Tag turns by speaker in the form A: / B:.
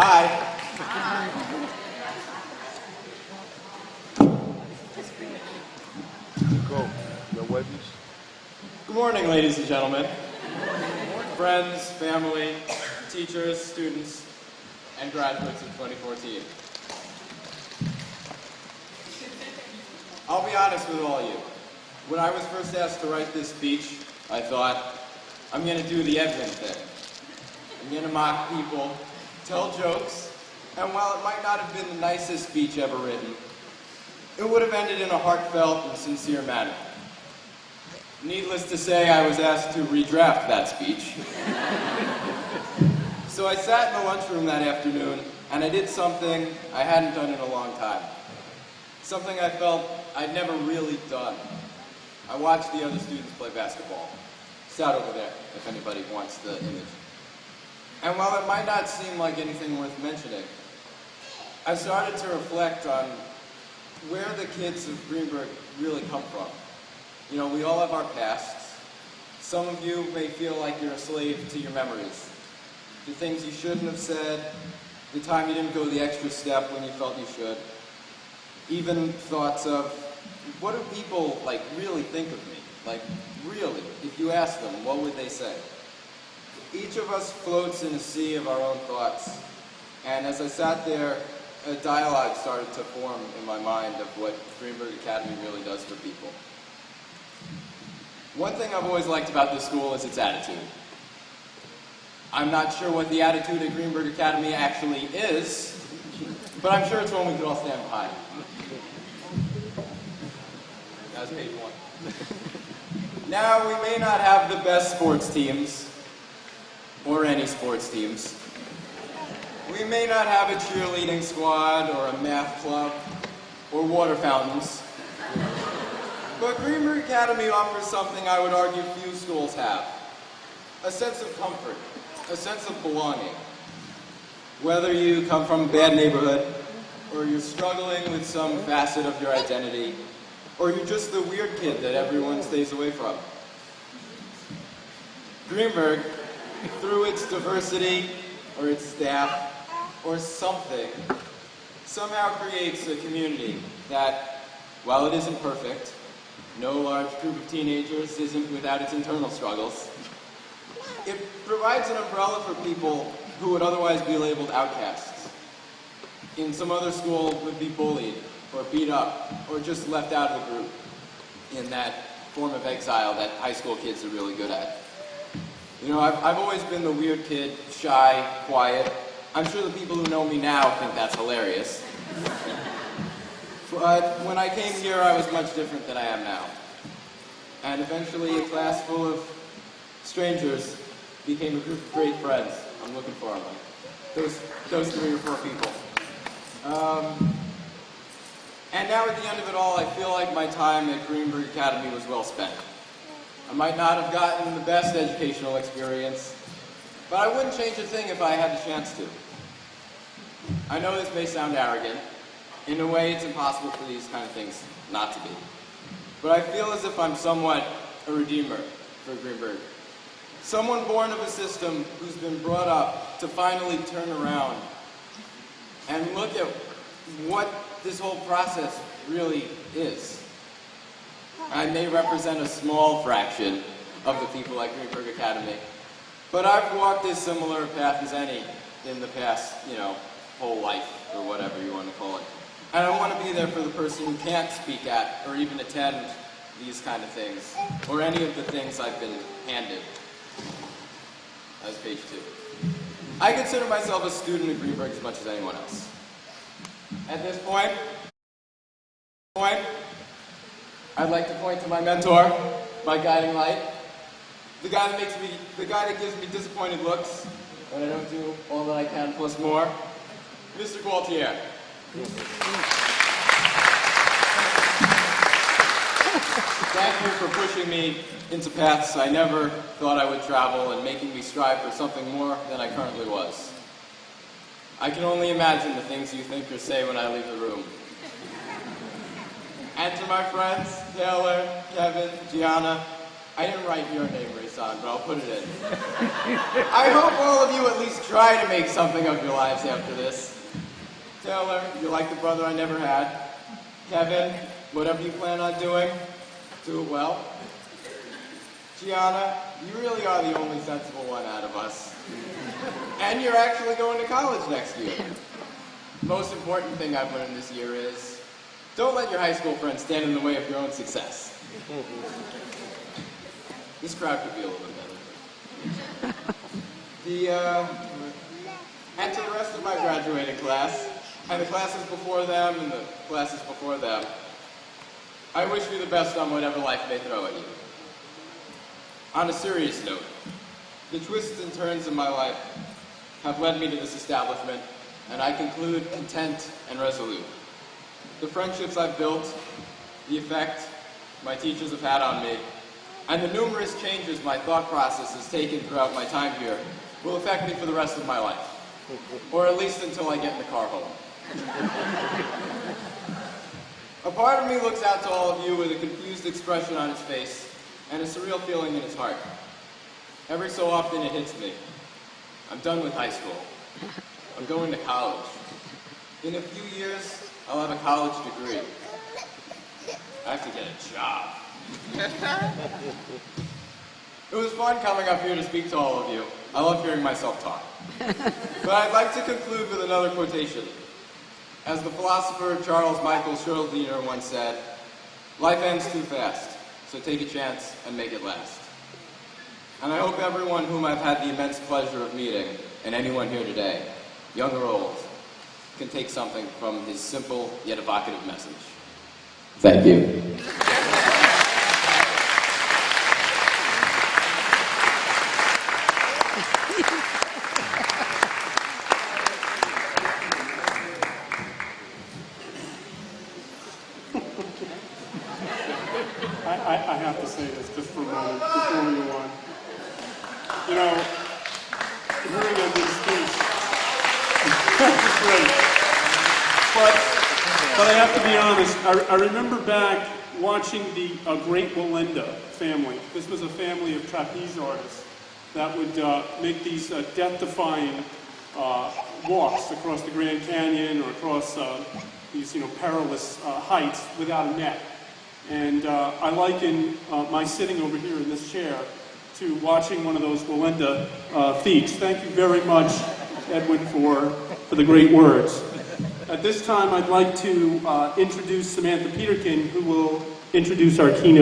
A: Hi.
B: Go. The Webbies.
A: Good morning, ladies and gentlemen. Friends, family, teachers, students, and graduates of 2014. I'll be honest with all of you. When I was first asked to write this speech, I thought, I'm going to do the Edmund thing. I'm going to mock people, tell jokes, and while it might not have been the nicest speech ever written, it would have ended in a heartfelt and sincere manner. Needless to say, I was asked to redraft that speech. So I sat in the lunchroom that afternoon, and I did something I hadn't done in a long time. Something I felt I'd never really done. I watched the other students play basketball. It's out over there, if anybody wants the image. And while it might not seem like anything worth mentioning, I started to reflect on where the kids of Greenburgh really come from. You know, we all have our pasts. Some of you may feel like you're a slave to your memories. The things you shouldn't have said, the time you didn't go the extra step when you felt you should. Even thoughts of, what do people, really think of me? Really, if you ask them, what would they say? Each of us floats in a sea of our own thoughts. And as I sat there, a dialogue started to form in my mind of what Greenburgh Academy really does for people. One thing I've always liked about this school is its attitude. I'm not sure what the attitude at Greenburgh Academy actually is, but I'm sure it's one we could all stand behind. That was page one. Now, we may not have the best sports teams, or any sports teams. We may not have a cheerleading squad, or a math club, or water fountains. But Greenburgh Academy offers something I would argue few schools have. A sense of comfort, a sense of belonging. Whether you come from a bad neighborhood, or you're struggling with some facet of your identity, or you're just the weird kid that everyone stays away from. Greenburgh, through its diversity, or its staff, or something, somehow creates a community that, while it isn't perfect, no large group of teenagers isn't without its internal struggles, it provides an umbrella for people who would otherwise be labeled outcasts. In some other school would be bullied, or beat up, or just left out of the group in that form of exile that high school kids are really good at. You know, I've always been the weird kid, shy, quiet. I'm sure the people who know me now think that's hilarious. But when I came here, I was much different than I am now. And eventually, a class full of strangers became a group of great friends. I'm looking for them. Those 3 or 4 people. And now at the end of it all, I feel like my time at Greenburgh Academy was well spent. I might not have gotten the best educational experience, but I wouldn't change a thing if I had the chance to. I know this may sound arrogant. In a way, it's impossible for these kind of things not to be. But I feel as if I'm somewhat a redeemer for Greenburgh. Someone born of a system who's been brought up to finally turn around and look at what this whole process really is. I may represent a small fraction of the people at Greenburgh Academy, but I've walked a similar path as any in the past, whole life, or whatever you want to call it. And I want to be there for the person who can't speak at, or even attend these kind of things, or any of the things I've been handed. That's page 2. I consider myself a student at Greenburgh as much as anyone else. At this point, I'd like to point to my mentor, my guiding light, the guy that gives me disappointed looks when I don't do all that I can plus more, Mr. Gualtier. Thank you for pushing me into paths I never thought I would travel and making me strive for something more than I currently was. I can only imagine the things you think or say when I leave the room. And to my friends, Taylor, Kevin, Gianna, I didn't write your name, Rayson, but I'll put it in. I hope all of you at least try to make something of your lives after this. Taylor, you're like the brother I never had. Kevin, whatever you plan on doing, do it well. Gianna, you really are the only sensible one out of us. And you're actually going to college next year. Most important thing I've learned this year is, don't let your high school friends stand in the way of your own success. This crowd could be a little bit better. And to the rest of my graduating class, and the classes before them, and the classes before them, I wish you the best on whatever life may throw at you. On a serious note, the twists and turns in my life have led me to this establishment, and I conclude content and resolute. The friendships I've built, the effect my teachers have had on me, and the numerous changes my thought process has taken throughout my time here will affect me for the rest of my life, or at least until I get in the car home. A part of me looks out to all of you with a confused expression on its face and a surreal feeling in its heart. Every so often it hits me. I'm done with high school. I'm going to college. In a few years, I'll have a college degree. I have to get a job. It was fun coming up here to speak to all of you. I love hearing myself talk. But I'd like to conclude with another quotation. As the philosopher Charles Michael Schroeder once said, life ends too fast, so take a chance and make it last. And I hope everyone whom I've had the immense pleasure of meeting, and anyone here today, young or old, can take something from his simple yet evocative message. Thank you.
B: I have to say this just for a moment before we go on. You know, hearing of this speech is great. But I have to be honest, I remember back watching the Great Walinda family. This was a family of trapeze artists that would make these death-defying walks across the Grand Canyon or across these perilous heights without a net. And I liken my sitting over here in this chair to watching one of those Walinda feats. Thank you very much, Edwin, for the great words. At this time, I'd like to introduce Samantha Peterkin, who will introduce our keynote.